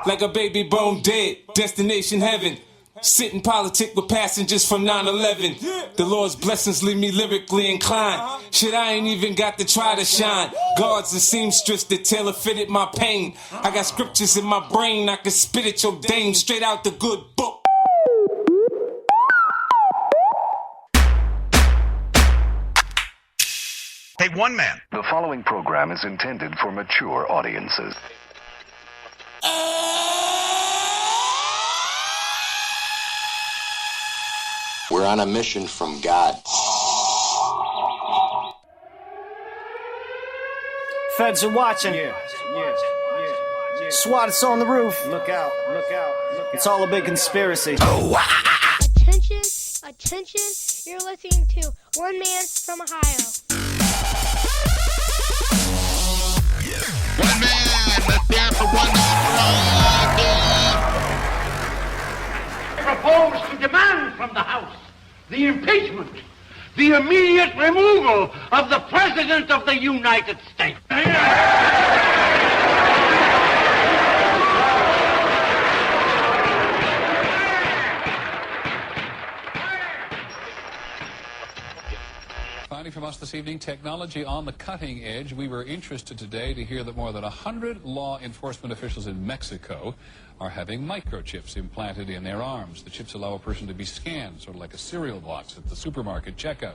like a baby bone dead, destination heaven. Sitting politic with passengers from 9/11. The Lord's blessings leave me lyrically inclined. Shit, I ain't even got to try to shine. Guards and seamstress that tailor fitted my pain. I got scriptures in my brain, I can spit at your dame straight out the good book. Hey, one man. The following program is intended for mature audiences. We're on a mission from God. Feds are watching. SWAT is on the roof. Look out. It's all a big conspiracy. Attention, you're listening to One Man from Ohio. One man, let's dance for one man from Ohio. I propose to demand from the House the impeachment, the immediate removal of the President of the United States. Finding from us this evening, technology on the cutting edge. We were interested today to hear that more than 100 law enforcement officials in Mexico are having microchips implanted in their arms. The chips allow a person to be scanned, sort of like a cereal box at the supermarket checkout.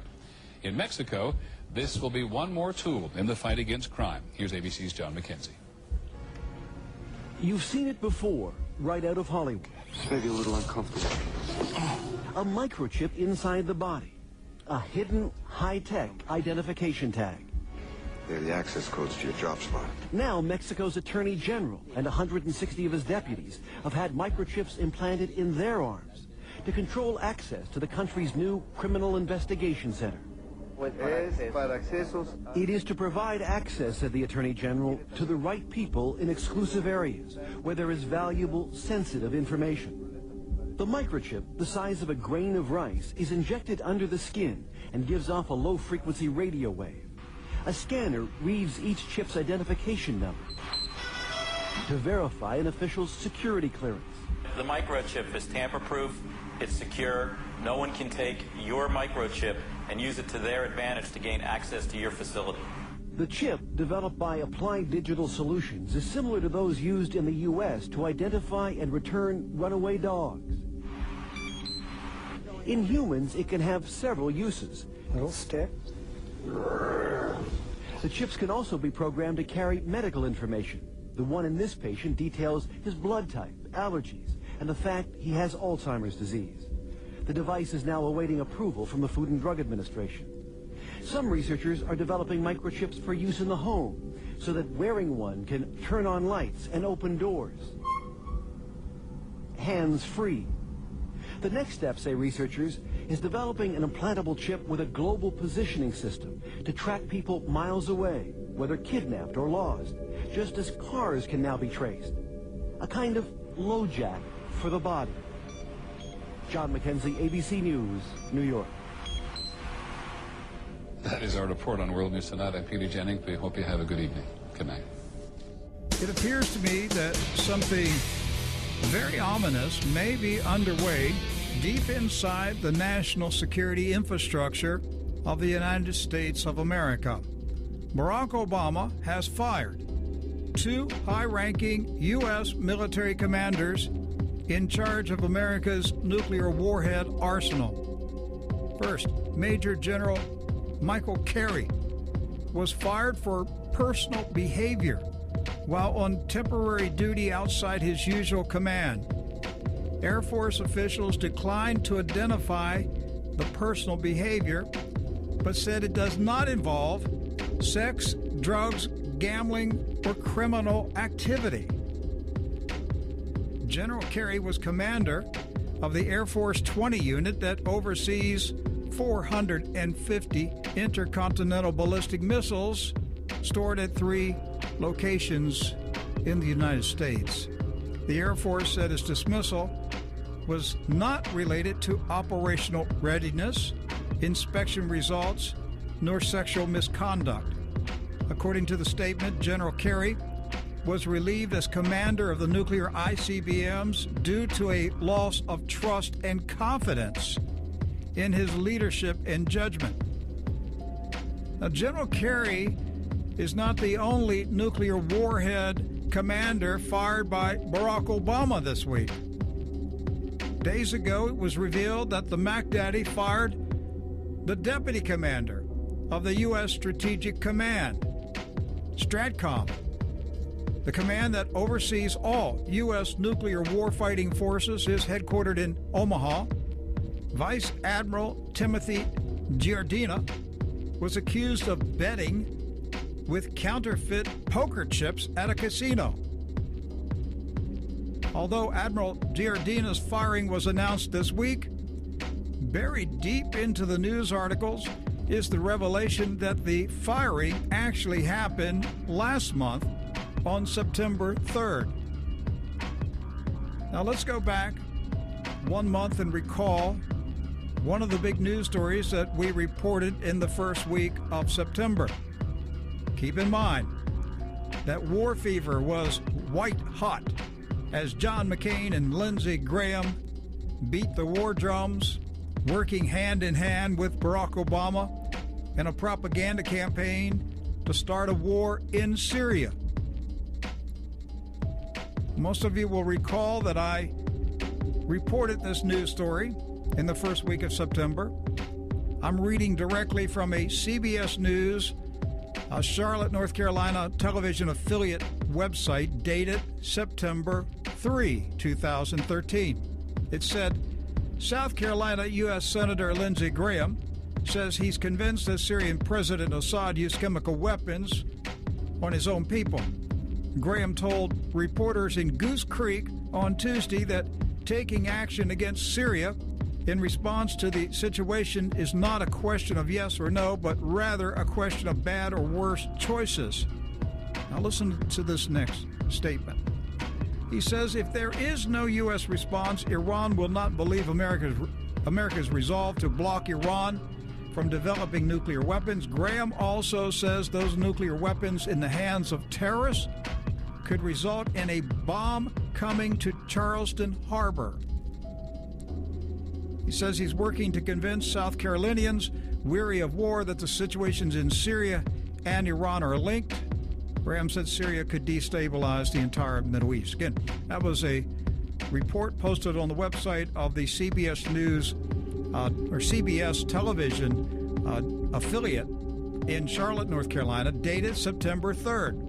In Mexico, this will be one more tool in the fight against crime. Here's ABC's John McKenzie. You've seen it before, right out of Hollywood. Maybe a little uncomfortable. A microchip inside the body. A hidden, high-tech identification tag. They're the access codes to your job spot. Now, Mexico's Attorney General and 160 of his deputies have had microchips implanted in their arms to control access to the country's new Criminal Investigation Center. It is to provide access, said the Attorney General, to the right people in exclusive areas where there is valuable, sensitive information. The microchip, the size of a grain of rice, is injected under the skin and gives off a low-frequency radio wave. A scanner reads each chip's identification number to verify an official's security clearance. The microchip is tamper-proof, it's secure, no one can take your microchip and use it to their advantage to gain access to your facility. The chip, developed by Applied Digital Solutions, is similar to those used in the U.S. to identify and return runaway dogs. In humans, it can have several uses. Little stick. The chips can also be programmed to carry medical information. The one in this patient details his blood type, allergies, and the fact he has Alzheimer's disease. The device is now awaiting approval from the Food and Drug Administration. Some researchers are developing microchips for use in the home so that wearing one can turn on lights and open doors. Hands-free. The next step, say researchers, is developing an implantable chip with a global positioning system to track people miles away, whether kidnapped or lost, just as cars can now be traced. A kind of LoJack for the body. John McKenzie, ABC News, New York. That is our report on World News Tonight. I'm Peter Jennings. We hope you have a good evening. Good night. It appears to me that something very ominous may be underway deep inside the national security infrastructure of the United States of America. Barack Obama has fired 2 high-ranking U.S. military commanders in charge of America's nuclear warhead arsenal. First, Major General Michael Carey was fired for personal behavior while on temporary duty outside his usual command. Air Force officials declined to identify the personal behavior, but said it does not involve sex, drugs, gambling, or criminal activity. General Carey was commander of the Air Force 20 unit that oversees 450 intercontinental ballistic missiles stored at 3 locations in the United States. The Air Force said its dismissal was not related to operational readiness, inspection results, nor sexual misconduct. According to the statement, General Carey was relieved as commander of the nuclear ICBMs due to a loss of trust and confidence in his leadership and judgment. Now, General Kerry is not the only nuclear warhead commander fired by Barack Obama this week. Days ago, it was revealed that the Mac Daddy fired the deputy commander of the U.S. Strategic Command, STRATCOM, the command that oversees all U.S. nuclear warfighting forces, is headquartered in Omaha. Vice Admiral Timothy Giardina was accused of betting with counterfeit poker chips at a casino. Although Admiral Giardina's firing was announced this week, buried deep into the news articles is the revelation that the firing actually happened last month on September 3rd. Now let's go back 1 month and recall one of the big news stories that we reported in the first week of September. Keep in mind that war fever was white hot as John McCain and Lindsey Graham beat the war drums, working hand in hand with Barack Obama in a propaganda campaign to start a war in Syria. Most of you will recall that I reported this news story in the first week of September. I'm reading directly from a CBS News, a Charlotte, North Carolina television affiliate website dated September 3, 2013. It said, South Carolina U.S. Senator Lindsey Graham says he's convinced that Syrian President Assad used chemical weapons on his own people. Graham told reporters in Goose Creek on Tuesday that taking action against Syria in response to the situation is not a question of yes or no, but rather a question of bad or worse choices. Now listen to this next statement. He says, if there is no U.S. response, Iran will not believe America's resolve to block Iran from developing nuclear weapons. Graham also says those nuclear weapons in the hands of terrorists could result in a bomb coming to Charleston Harbor. He says he's working to convince South Carolinians weary of war that the situations in Syria and Iran are linked. Graham said Syria could destabilize the entire Middle East. Again, that was a report posted on the website of the CBS News or CBS television affiliate in Charlotte, North Carolina, dated September 3rd.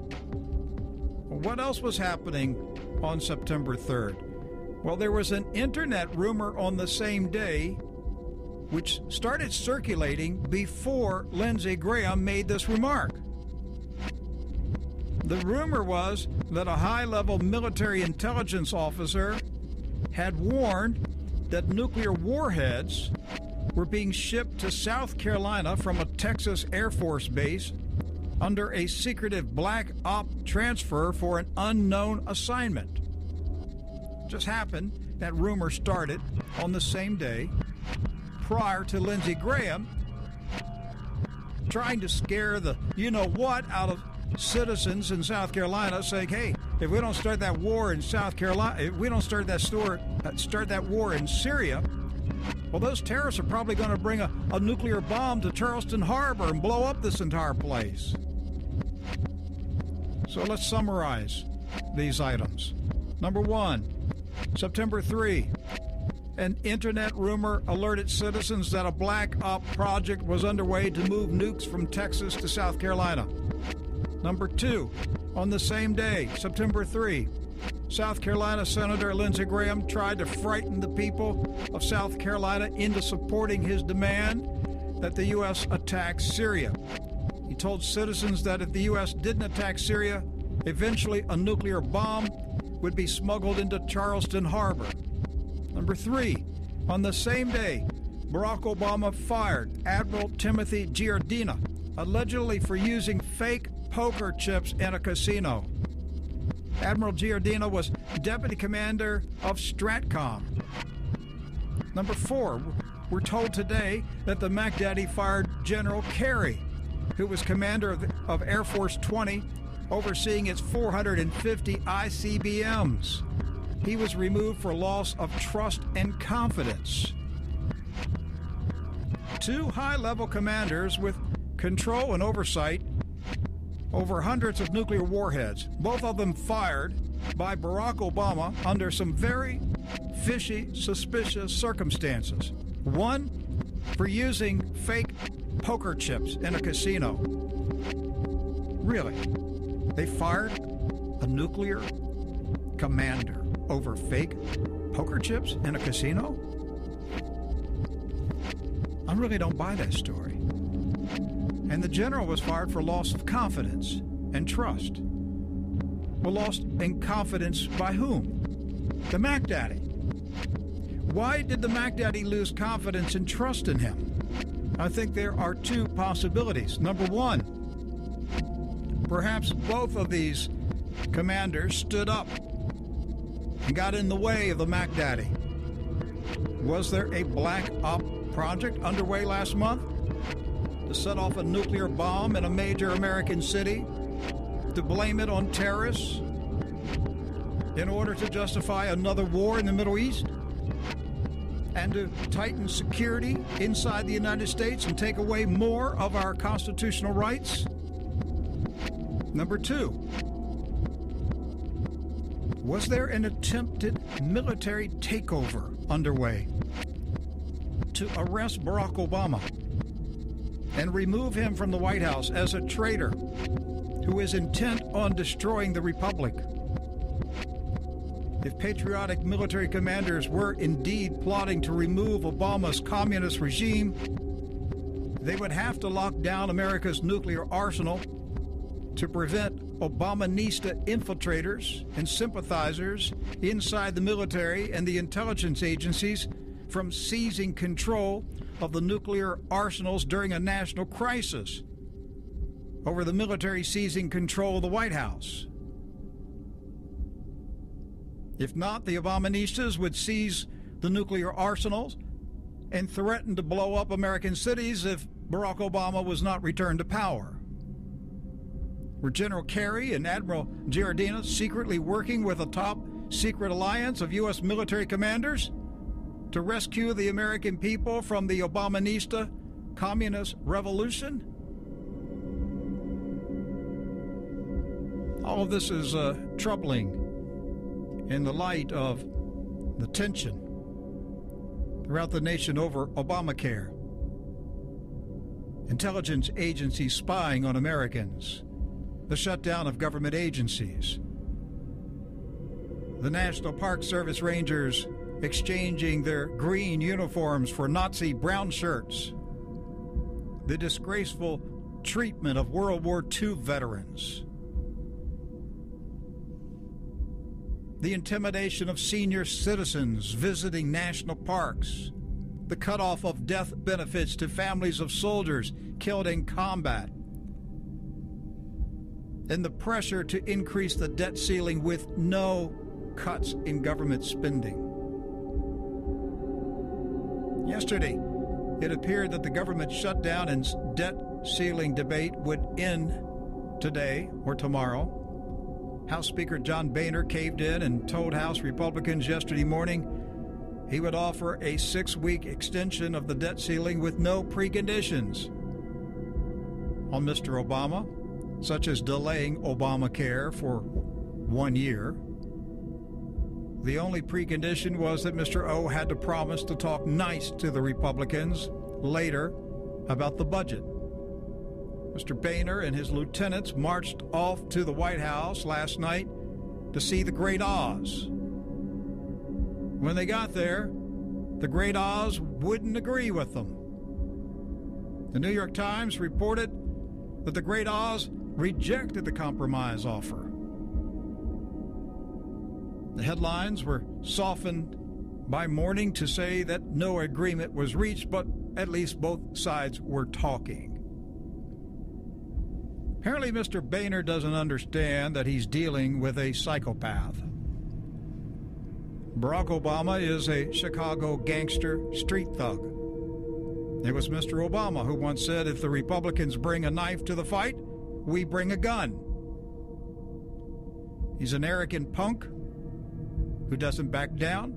What else was happening on September 3rd? Well, there was an internet rumor on the same day which started circulating before Lindsey Graham made this remark. The rumor was that a high-level military intelligence officer had warned that nuclear warheads were being shipped to South Carolina from a Texas Air Force base under a secretive black op transfer for an unknown assignment. Just happened that rumor started on the same day prior to Lindsey Graham trying to scare the you-know-what out of citizens in South Carolina, saying, hey, if we don't start that war in South Carolina, if we don't start that war in Syria, well, those terrorists are probably going to bring a nuclear bomb to Charleston Harbor and blow up this entire place. So let's summarize these items. Number one, September 3, an internet rumor alerted citizens that a black op project was underway to move nukes from Texas to South Carolina. Number two, on the same day, September 3, South Carolina Senator Lindsey Graham tried to frighten the people of South Carolina into supporting his demand that the U.S. attack Syria. He told citizens that if the U.S. didn't attack Syria, eventually a nuclear bomb would be smuggled into Charleston Harbor. Number three, on the same day, Barack Obama fired Admiral Timothy Giardina, allegedly for using fake poker chips in a casino. Admiral Giardina was deputy commander of STRATCOM. Number four, we're told today that the Mac Daddy fired General Kerry, who was commander of Air Force 20 overseeing its 450 ICBMs. He was removed for loss of trust and confidence. 2 high-level commanders with control and oversight over hundreds of nuclear warheads, both of them fired by Barack Obama under some very fishy, suspicious circumstances. One, for using fake poker chips in a casino. Really? They fired a nuclear commander over fake poker chips in a casino? I really don't buy that story. And the general was fired for loss of confidence and trust. Well, lost in confidence by whom? The Mac Daddy. Why did the Mac Daddy lose confidence and trust in him? I think there are 2 possibilities. Number 1, perhaps both of these commanders stood up and got in the way of the Mac Daddy. Was there a black op project underway last month to set off a nuclear bomb in a major American city, to blame it on terrorists in order to justify another war in the Middle East, and to tighten security inside the United States and take away more of our constitutional rights? Number 2, was there an attempted military takeover underway to arrest Barack Obama and remove him from the White House as a traitor who is intent on destroying the Republic? If patriotic military commanders were indeed plotting to remove Obama's communist regime, they would have to lock down America's nuclear arsenal to prevent Obamanista infiltrators and sympathizers inside the military and the intelligence agencies from seizing control of the nuclear arsenals during a national crisis, over the military seizing control of the White House. If not, the Obaministas would seize the nuclear arsenals and threaten to blow up American cities if Barack Obama was not returned to power. Were General Kerry and Admiral Giardina secretly working with a top-secret alliance of U.S. military commanders to rescue the American people from the Obamanista communist revolution? All of this is troubling in the light of the tension throughout the nation over Obamacare, intelligence agencies spying on Americans, the shutdown of government agencies, the National Park Service Rangers exchanging their green uniforms for Nazi brown shirts, the disgraceful treatment of World War II veterans, the intimidation of senior citizens visiting national parks, the cutoff of death benefits to families of soldiers killed in combat, and the pressure to increase the debt ceiling with no cuts in government spending. Yesterday, it appeared that the government shutdown and debt ceiling debate would end today or tomorrow. House Speaker John Boehner caved in and told House Republicans yesterday morning he would offer a 6-week extension of the debt ceiling with no preconditions on Mr. Obama, such as delaying Obamacare for 1 year. The only precondition was that Mr. O had to promise to talk nice to the Republicans later about the budget. Mr. Boehner and his lieutenants marched off to the White House last night to see the Great Oz. When they got there, the Great Oz wouldn't agree with them. The New York Times reported that the Great Oz rejected the compromise offer. The headlines were softened by morning to say that no agreement was reached, but at least both sides were talking. Apparently, Mr. Boehner doesn't understand that he's dealing with a psychopath. Barack Obama is a Chicago gangster street thug. It was Mr. Obama who once said, if the Republicans bring a knife to the fight, we bring a gun. He's an arrogant punk who doesn't back down.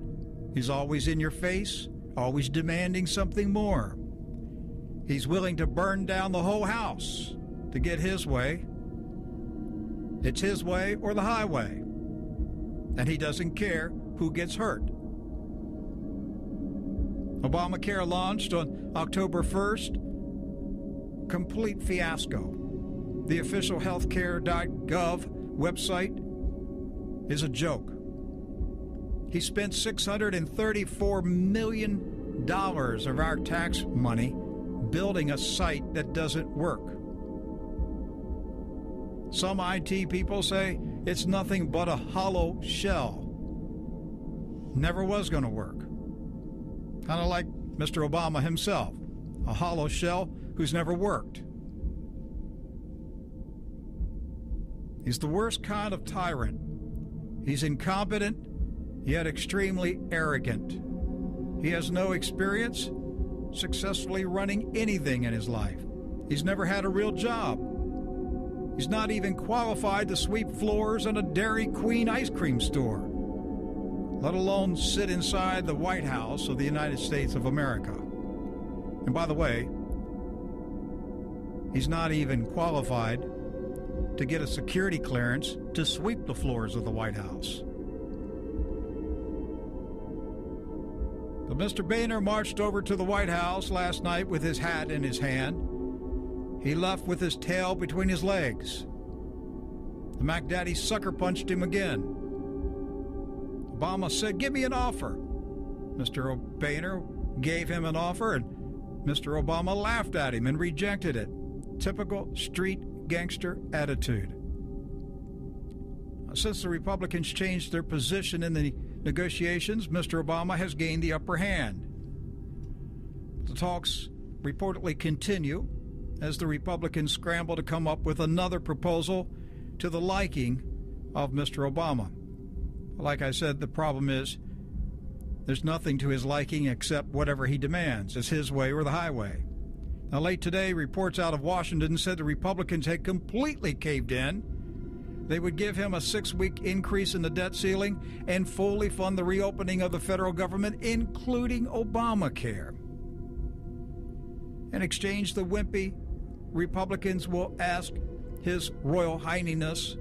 He's always in your face, always demanding something more. He's willing to burn down the whole house to get his way. It's his way or the highway. And he doesn't care who gets hurt. Obamacare launched on October 1st. Complete fiasco. The official healthcare.gov website is a joke. He spent $634 million of our tax money building a site that doesn't work. Some IT people say it's nothing but a hollow shell. Never was going to work. Kind of like Mr. Obama himself, a hollow shell who's never worked. He's the worst kind of tyrant. He's incompetent, yet extremely arrogant. He has no experience successfully running anything in his life. He's never had a real job. He's not even qualified to sweep floors in a Dairy Queen ice cream store, let alone sit inside the White House of the United States of America. And by the way, he's not even qualified to get a security clearance to sweep the floors of the White House. But Mr. Boehner marched over to the White House last night with his hat in his hand. He left with his tail between his legs. The Mac Daddy sucker punched him again. Obama said, "Give me an offer." Mr. Boehner gave him an offer, and Mr. Obama laughed at him and rejected it. Typical street gangster attitude. Since the Republicans changed their position in the negotiations, Mr. Obama has gained the upper hand. The talks reportedly continue as the Republicans scramble to come up with another proposal to the liking of Mr. Obama. Like I said, the problem is there's nothing to his liking except whatever he demands. It's his way or the highway. Now, late today, reports out of Washington said the Republicans had completely caved in. They would give him a 6-week increase in the debt ceiling and fully fund the reopening of the federal government, including Obamacare. In exchange, the wimpy Republicans will ask His Royal Highness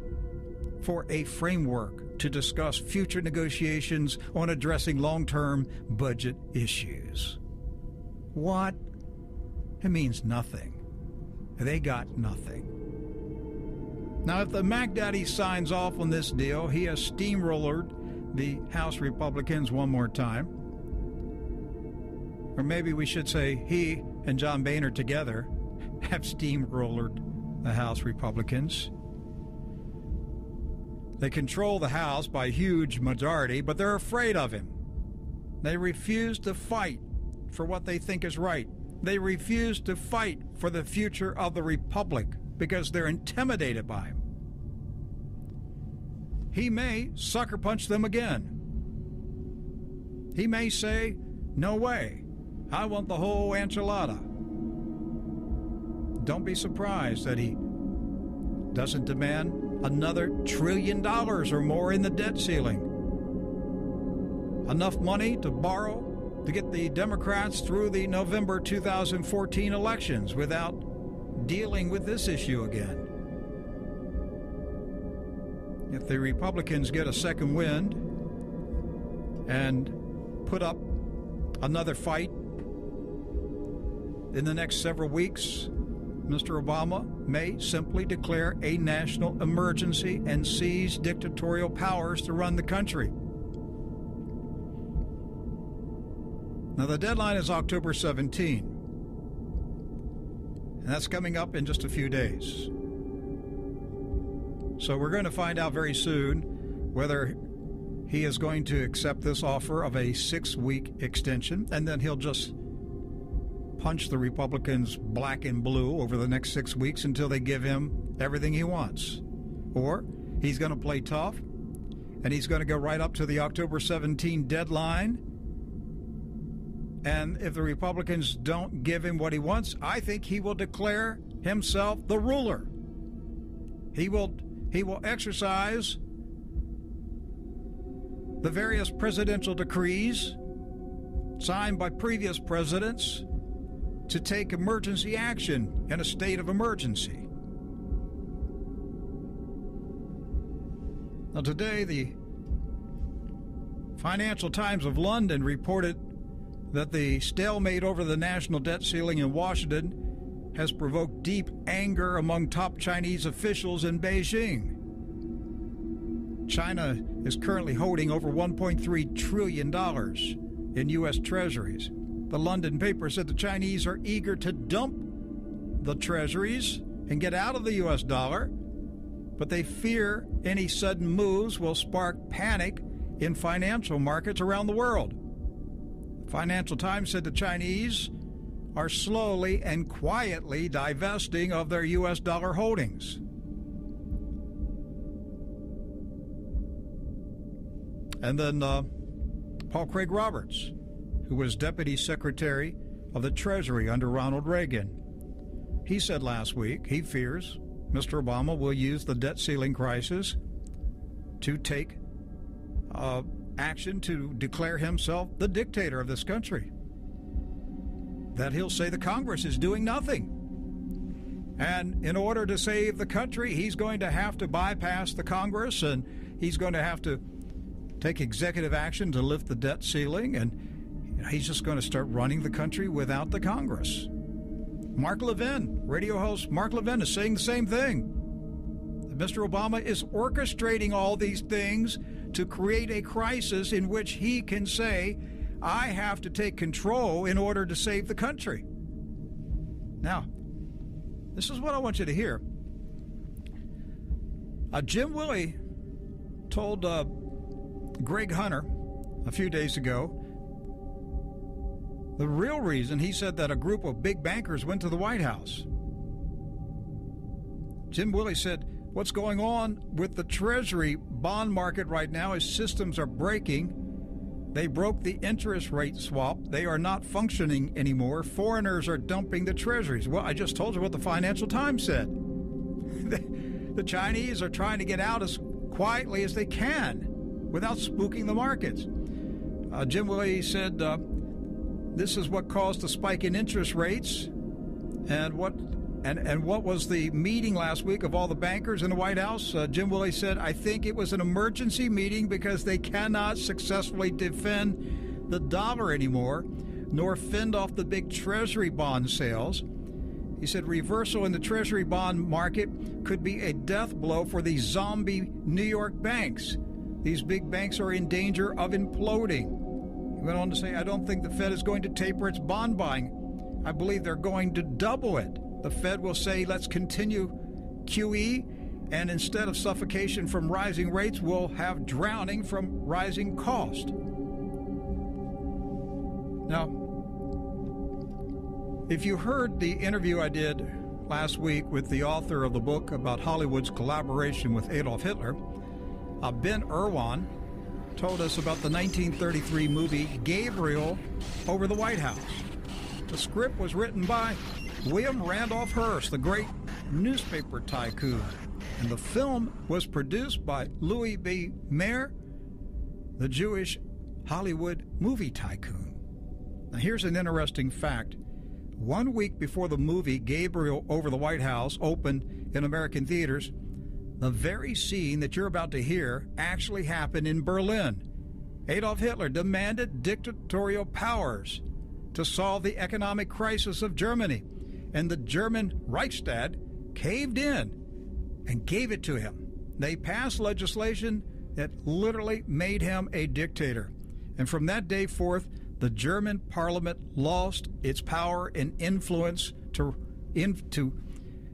for a framework to discuss future negotiations on addressing long-term budget issues. What? It means nothing. They got nothing. Now, if the Mac Daddy signs off on this deal, he has steamrollered the House Republicans one more time. Or maybe we should say he and John Boehner together have steamrollered the House Republicans. They control the House by a huge majority, but they're afraid of him. They refuse to fight for what they think is right. They refuse to fight for the future of the Republic because they're intimidated by him. He may sucker punch them again. He may say, "No way, I want the whole enchilada." Don't be surprised that he doesn't demand another $1 trillion or more in the debt ceiling. Enough money to borrow to get the Democrats through the November 2014 elections without dealing with this issue again. If the Republicans get a second wind and put up another fight in the next several weeks, Mr. Obama may simply declare a national emergency and seize dictatorial powers to run the country. Now, the deadline is October 17, and that's coming up in just a few days. So we're going to find out very soon whether he is going to accept this offer of a 6-week extension, and then he'll just punch the Republicans black and blue over the next 6 weeks until they give him everything he wants. Or he's going to play tough, and he's going to go right up to the October 17 deadline. And if the Republicans don't give him what he wants, I think he will declare himself the ruler. He will exercise the various presidential decrees signed by previous presidents to take emergency action in a state of emergency. Now, today, the Financial Times of London reported that the stalemate over the national debt ceiling in Washington has provoked deep anger among top Chinese officials in Beijing. China is currently holding over $1.3 trillion in U.S. treasuries. The London paper said the Chinese are eager to dump the treasuries and get out of the U.S. dollar, but they fear any sudden moves will spark panic in financial markets around the world. The Financial Times said the Chinese are slowly and quietly divesting of their U.S. dollar holdings. And then Paul Craig Roberts, who was Deputy Secretary of the Treasury under Ronald Reagan. He said last week he fears Mr. Obama will use the debt ceiling crisis to take action to declare himself the dictator of this country. That he'll say the Congress is doing nothing. And in order to save the country, he's going to have to bypass the Congress, and he's going to have to take executive action to lift the debt ceiling, and he's just going to start running the country without the Congress. Mark Levin, radio host Mark Levin, is saying the same thing. That Mr. Obama is orchestrating all these things to create a crisis in which he can say, I have to take control in order to save the country. Now, this is what I want you to hear. Jim Willey told Greg Hunter a few days ago the real reason. He said that a group of big bankers went to the White House. Jim Willey said, what's going on with the Treasury bond market right now is systems are breaking. They broke the interest rate swap. They are not functioning anymore. Foreigners are dumping the treasuries. Well, I just told you what the Financial Times said. The Chinese are trying to get out as quietly as they can without spooking the markets. Jim Willey said this is what caused the spike in interest rates. And what was the meeting last week of all the bankers in the White House? Jim Willey said, I think it was an emergency meeting because they cannot successfully defend the dollar anymore, nor fend off the big Treasury bond sales. He said reversal in the Treasury bond market could be a death blow for these zombie New York banks. These big banks are in danger of imploding. He went on to say, I don't think the Fed is going to taper its bond buying. I believe they're going to double it. The Fed will say, let's continue QE, and instead of suffocation from rising rates, we'll have drowning from rising cost. Now, if you heard the interview I did last week with the author of the book about Hollywood's collaboration with Adolf Hitler, Ben Irwin told us about the 1933 movie Gabriel over the White House. The script was written by William Randolph Hearst, the great newspaper tycoon. And the film was produced by Louis B. Mayer, the Jewish Hollywood movie tycoon. Now, here's an interesting fact. 1 week before the movie Gabriel over the White House opened in American theaters, the very scene that you're about to hear actually happened in Berlin. Adolf Hitler demanded dictatorial powers to solve the economic crisis of Germany, and the German Reichstag caved in and gave it to him. They passed legislation that literally made him a dictator. And from that day forth, the German parliament lost its power and influence to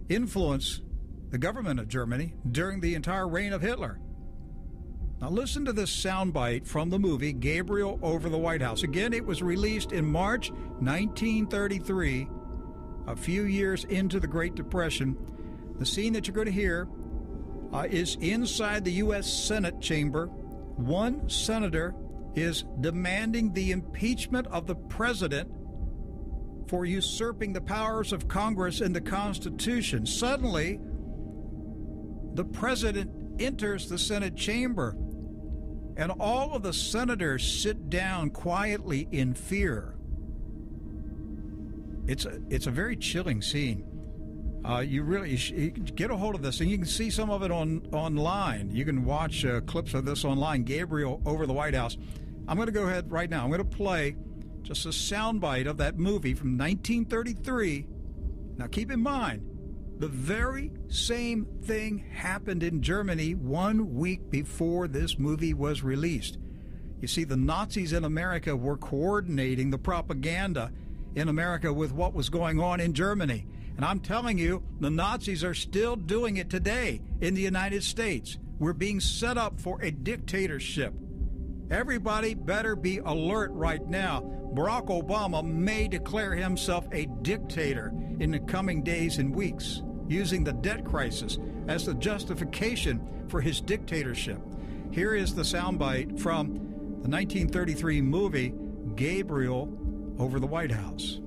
influence the government of Germany during the entire reign of Hitler. Now listen to this soundbite from the movie Gabriel over the White House. Again, it was released in March 1933, a few years into the Great Depression. The scene that you're going to hear is inside the U.S. Senate chamber. One senator is demanding the impeachment of the president for usurping the powers of Congress and the Constitution. Suddenly, the president enters the Senate chamber, and all of the senators sit down quietly in fear. It's a very chilling scene. You get a hold of this, and you can see some of it online. You can watch clips of this online. Gabriel over the White House. I'm going to go ahead right now. I'm going to play just a soundbite of that movie from 1933. Now, keep in mind, the very same thing happened in Germany 1 week before this movie was released. You see, the Nazis in America were coordinating the propaganda in America with what was going on in Germany. And I'm telling you, the Nazis are still doing it today in the United States. We're being set up for a dictatorship. Everybody better be alert right now. Barack Obama may declare himself a dictator in the coming days and weeks, using the debt crisis as the justification for his dictatorship. Here is the soundbite from the 1933 movie, Gabriel over the White House.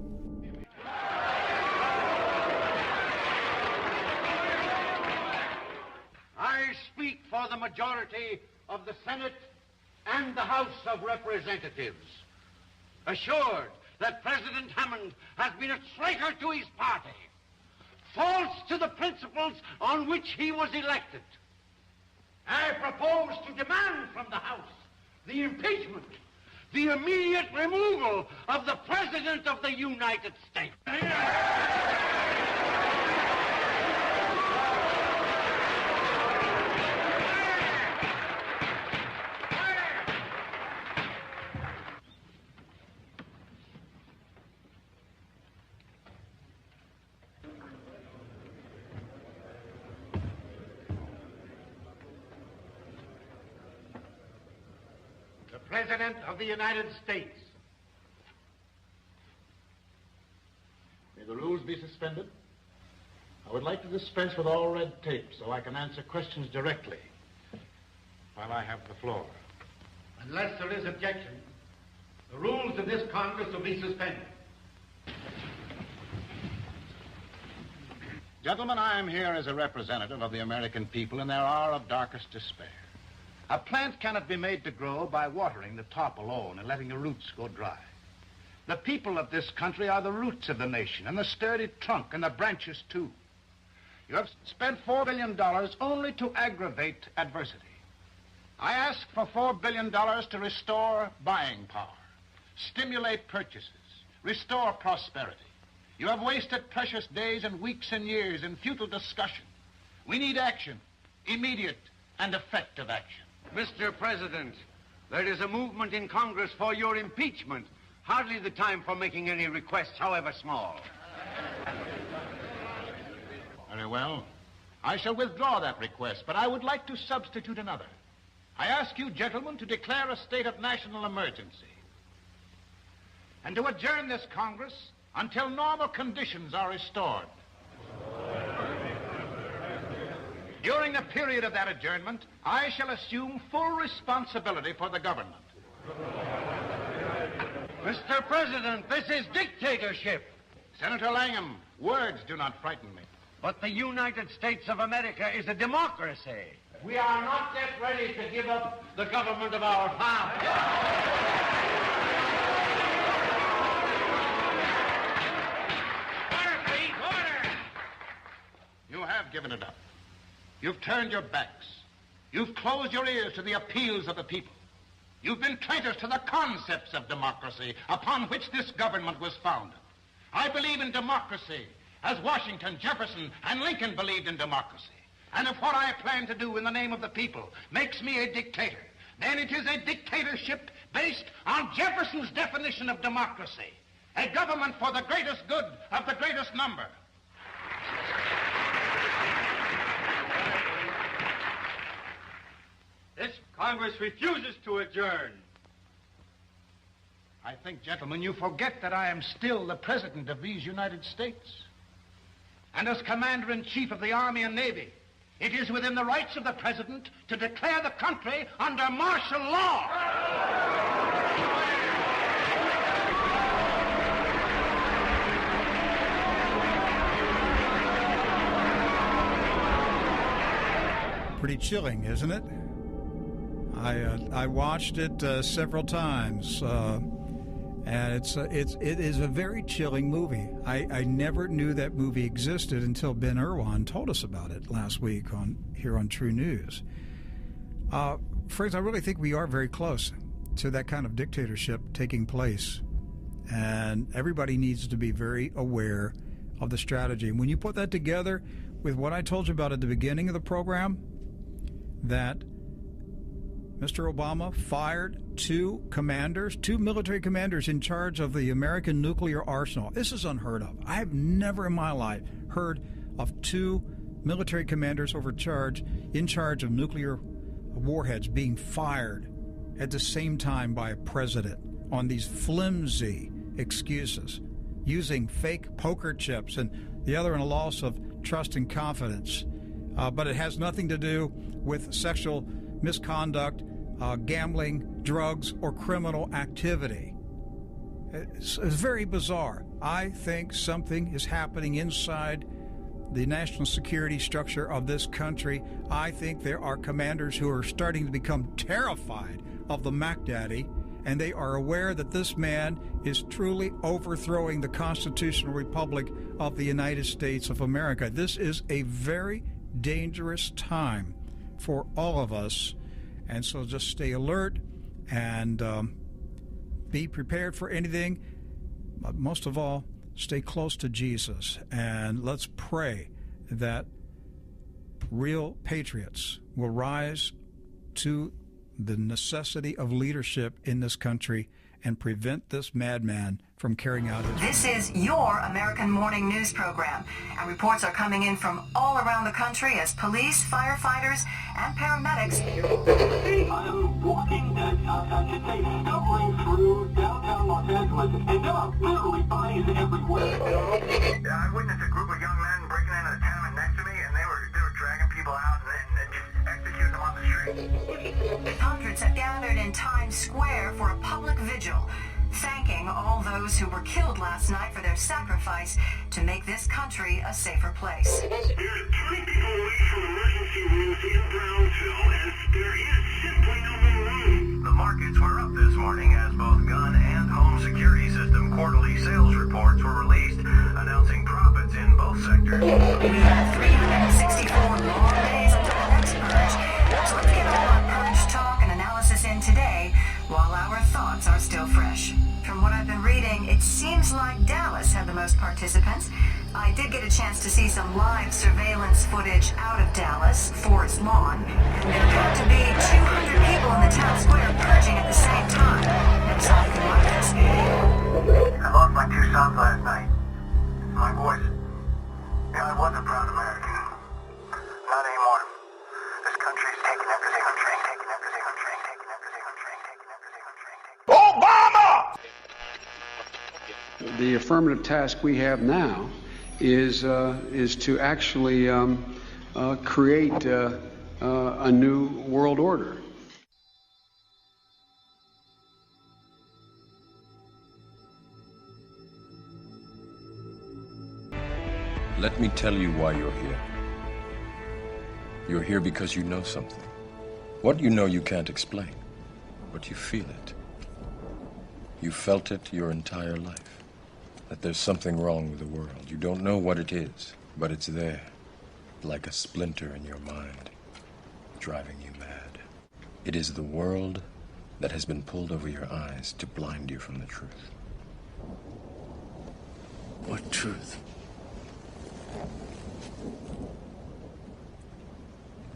I speak for the majority of the Senate and the House of Representatives, assured that President Hammond has been a traitor to his party, false to the principles on which he was elected. I propose to demand from the House the impeachment, the immediate removal of the President of the United States. President of the United States. May the rules be suspended? I would like to dispense with all red tape so I can answer questions directly while I have the floor. Unless there is objection, the rules of this Congress will be suspended. Gentlemen, I am here as a representative of the American people in their hour of darkest despair. A plant cannot be made to grow by watering the top alone and letting the roots go dry. The people of this country are the roots of the nation, and the sturdy trunk and the branches too. You have spent $4 billion only to aggravate adversity. I ask for $4 billion to restore buying power, stimulate purchases, restore prosperity. You have wasted precious days and weeks and years in futile discussion. We need action, immediate and effective action. Mr. President, there is a movement in Congress for your impeachment. Hardly the time for making any requests, however small. Very well. I shall withdraw that request, but I would like to substitute another. I ask you, gentlemen, to declare a state of national emergency and to adjourn this Congress until normal conditions are restored. During the period of that adjournment, I shall assume full responsibility for the government. Mr. President, this is dictatorship. Senator Langham, words do not frighten me. But the United States of America is a democracy. We are not yet ready to give up the government of our fathers. Order, please, order! You have given it up. You've turned your backs. You've closed your ears to the appeals of the people. You've been traitors to the concepts of democracy upon which this government was founded. I believe in democracy as Washington, Jefferson, and Lincoln believed in democracy. And if what I plan to do in the name of the people makes me a dictator, then it is a dictatorship based on Jefferson's definition of democracy, a government for the greatest good of the greatest number. This Congress refuses to adjourn. I think, gentlemen, you forget that I am still the President of these United States. And as Commander-in-Chief of the Army and Navy, it is within the rights of the President to declare the country under martial law. Pretty chilling, isn't it? I watched it several times, and it is a very chilling movie. I never knew that movie existed until Ben Irwan told us about it last week here on True News. Friends, I really think we are very close to that kind of dictatorship taking place, and everybody needs to be very aware of the strategy. And when you put that together with what I told you about at the beginning of the program, that Mr. Obama fired two military commanders in charge of the American nuclear arsenal. This is unheard of. I have never in my life heard of two military commanders in charge of nuclear warheads being fired at the same time by a president on these flimsy excuses, using fake poker chips, and the other in a loss of trust and confidence. But it has nothing to do with sexual misconduct, gambling, drugs, or criminal activity. It's very bizarre. I think something is happening inside the national security structure of this country. I think there are commanders who are starting to become terrified of the Mac Daddy, and they are aware that this man is truly overthrowing the constitutional republic of the United States of America. This is a very dangerous time for all of us, and so just stay alert and be prepared for anything, but most of all, stay close to Jesus, and let's pray that real patriots will rise to the necessity of leadership in this country and prevent this madman from carrying out his... This is your American Morning News Program, and reports are coming in from all around the country as police, firefighters, and paramedics... I am walking, stumbling through downtown Los Angeles, and there are literally bodies everywhere. I witnessed a group of young men breaking into the tenement next to me, and they were dragging people out and just executing them on the street. Hundreds have gathered in Times Square for a public vigil, thanking all those who were killed last night for their sacrifice to make this country a safer place. They're turning people away from emergency rooms in Brownsville, as there is simply no more room. The markets were up this morning as both gun and home security system quarterly sales reports were released, announcing profits in both sectors. We have 364 long days until the next purge, so let's get all our purge talk and analysis in today while our thoughts are still fresh. From what I've been reading, it seems like Dallas had the most participants. I did get a chance to see some live surveillance footage out of Dallas, Forest Lawn, and there had to be 200 people in the town square purging at the same time. Never saw anything like this. I lost my two sons last night. My boys. Yeah, I was a proud American. Not anymore. This country's taking everything I'm trying, taking everything I'm trying, taking everything I'm trying, taking everything I'm trying, taking Obama! The affirmative task we have now is to actually create a new world order. Let me tell you why you're here. You're here because you know something. What you know you can't explain, but you feel it. You felt it your entire life, that there's something wrong with the world. You don't know what it is, but it's there, like a splinter in your mind, driving you mad. It is the world that has been pulled over your eyes to blind you from the truth. What truth?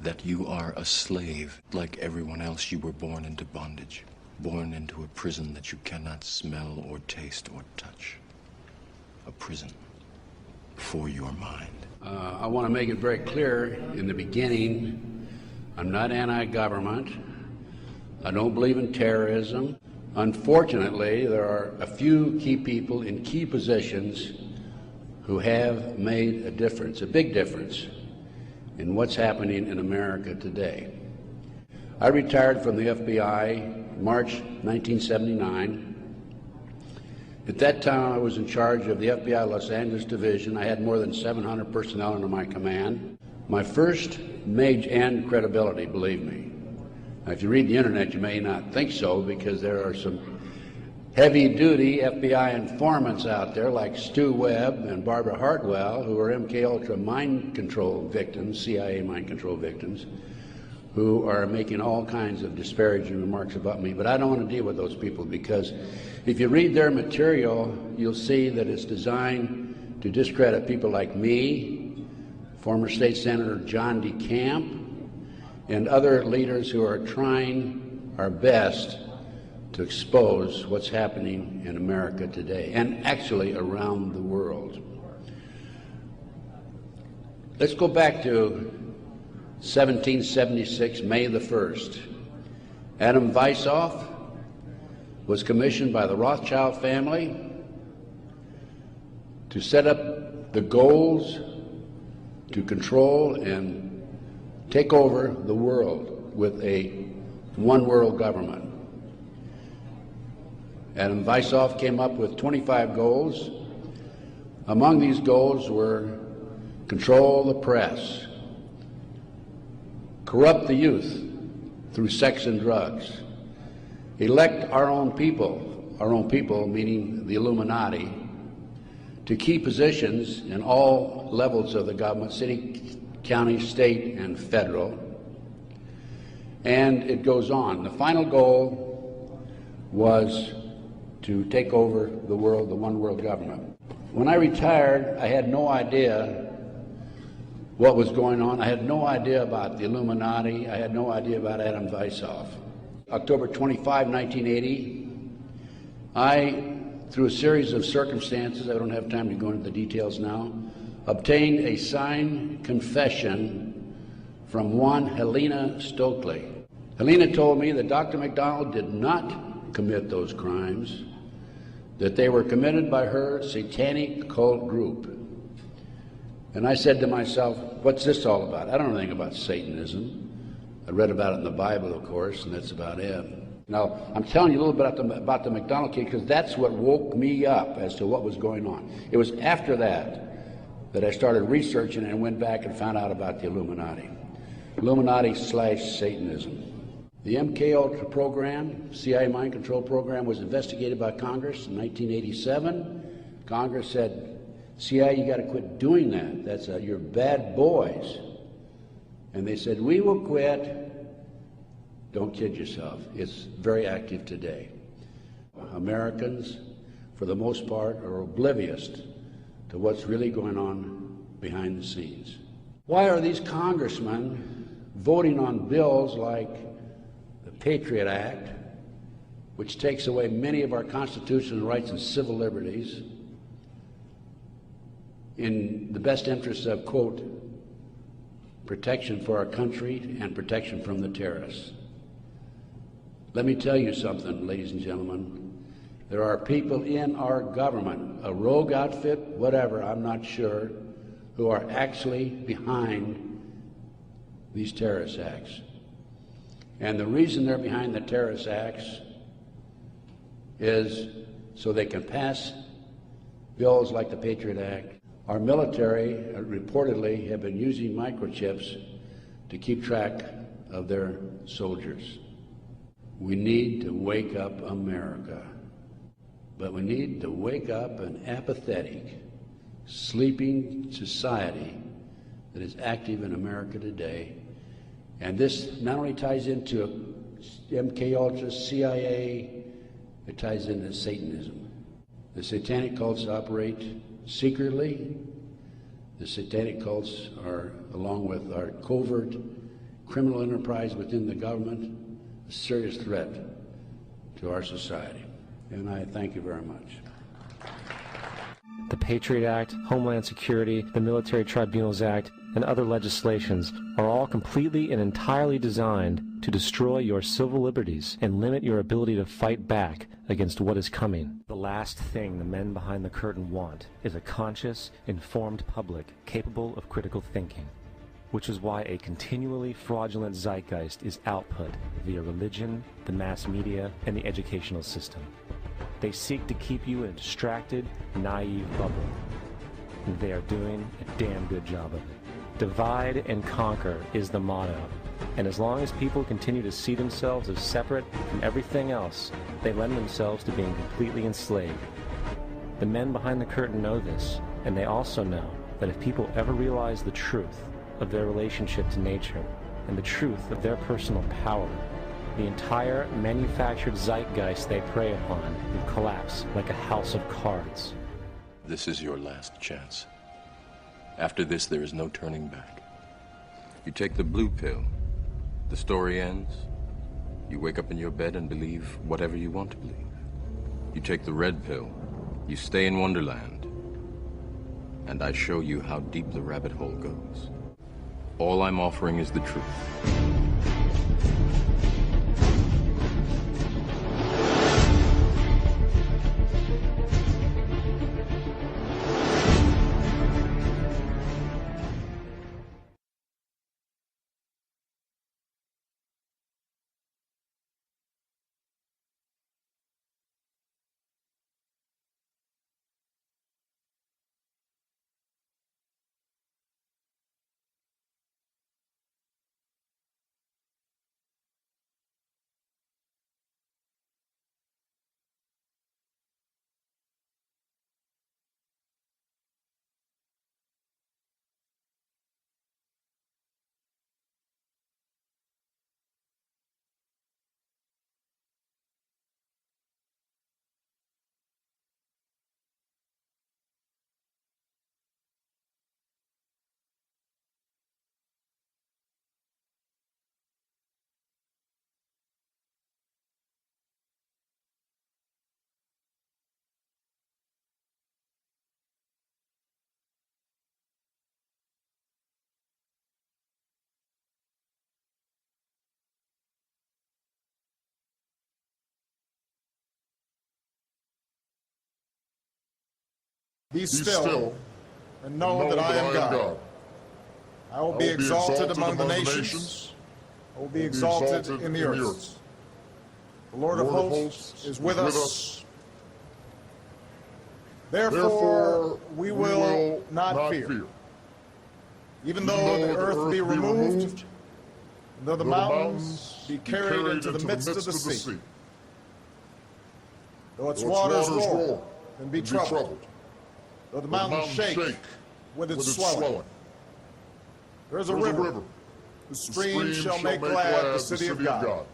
That you are a slave. Like everyone else, you were born into bondage, born into a prison that you cannot smell or taste or touch. A prison for your mind. I want to make it very clear in the beginning, I'm not anti-government. I don't believe in terrorism. Unfortunately, there are a few key people in key positions who have made a difference, a big difference, in what's happening in America today. I retired from the FBI March 1979. At that time, I was in charge of the FBI Los Angeles Division. I had more than 700 personnel under my command. My first major, and credibility, believe me, Now, if you read the internet, you may not think so, because there are some heavy-duty FBI informants out there like Stu Webb and Barbara Hartwell, who are MKUltra mind control victims, CIA mind control victims, who are making all kinds of disparaging remarks about me. But I don't want to deal with those people, because if you read their material, you'll see that it's designed to discredit people like me, former State Senator John DeCamp, and other leaders who are trying our best to expose what's happening in America today, and actually around the world. Let's go back to 1776, May the 1st. Adam Weishaupt was commissioned by the Rothschild family to set up the goals to control and take over the world with a one world government. Adam Weishaupt came up with 25 goals. Among these goals were control the press, corrupt the youth through sex and drugs, elect our own people meaning the Illuminati, to key positions in all levels of the government, city, county, state, and federal. And it goes on. The final goal was to take over the world, the one world government. When I retired, I had no idea what was going on. I had no idea about the Illuminati. I had no idea about Adam Weishaupt. October 25, 1980, I, through a series of circumstances, I don't have time to go into the details now, obtained a signed confession from one Helena Stokely. Helena told me that Dr. McDonald did not commit those crimes, that they were committed by her satanic cult group. And I said to myself, what's this all about? I don't know anything about Satanism. I read about it in the Bible, of course, and that's about it. Now, I'm telling you a little bit about the McDonald case, because that's what woke me up as to what was going on. It was after that I started researching and went back and found out about the Illuminati. Illuminati/Satanism. The MKUltra program, CIA mind control program, was investigated by Congress in 1987. Congress said, CIA, you got to quit doing that. That's you're bad boys. And they said, we will quit. Don't kid yourself. It's very active today. Americans, for the most part, are oblivious to what's really going on behind the scenes. Why are these congressmen voting on bills like the Patriot Act, which takes away many of our constitutional rights and civil liberties, in the best interest of, quote, protection for our country and protection from the terrorists? Let me tell you something, ladies and gentlemen. There are people in our government, a rogue outfit, whatever, I'm not sure, who are actually behind these terrorist acts. And the reason they're behind the terrorist acts is so they can pass bills like the Patriot Act. Our military reportedly have been using microchips to keep track of their soldiers. We need to wake up America. But we need to wake up an apathetic, sleeping society that is active in America today. And this not only ties into MKUltra, CIA, it ties into Satanism. The satanic cults operate secretly. The satanic cults are, along with our covert criminal enterprise within the government, a serious threat to our society. And I thank you very much. The Patriot Act, Homeland Security, the Military Tribunals Act, and other legislations are all completely and entirely designed to destroy your civil liberties and limit your ability to fight back against what is coming. The last thing the men behind the curtain want is a conscious, informed public capable of critical thinking, which is why a continually fraudulent zeitgeist is output via religion, the mass media, and the educational system. They seek to keep you in a distracted, naive bubble. And they are doing a damn good job of it. Divide and conquer is the motto, And as long as people continue to see themselves as separate from everything else, they lend themselves to being completely enslaved. The men behind the curtain know this, and they also know that if people ever realize the truth of their relationship to nature and the truth of their personal power, the entire manufactured zeitgeist they prey upon will collapse like a house of cards. This is your last chance. After this, there is no turning back. You take the blue pill, the story ends. You wake up in your bed and believe whatever you want to believe. You take the red pill, you stay in Wonderland, and I show you how deep the rabbit hole goes. All I'm offering is the truth. Be still and know that I am God. I will be exalted among the nations. I will be exalted in the earth. The Lord of hosts is with us. Therefore, we will not fear. Even though the earth be removed, and though the mountains be carried into the midst of the sea, though its waters roar and be troubled, though the mountains shake with its swelling. There is a river, whose stream shall make glad the city of God,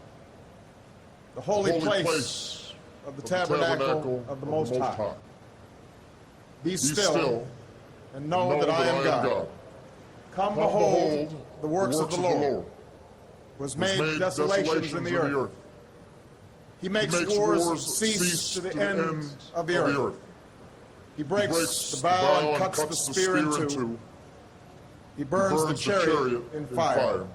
the holy place of the tabernacle of the Most High. Be still and know that I am God. Come behold the works of the Lord, who has made desolations in the earth. He makes wars cease to the end of the earth. He breaks the bow and cuts the spear in two. He burns the chariot in fire.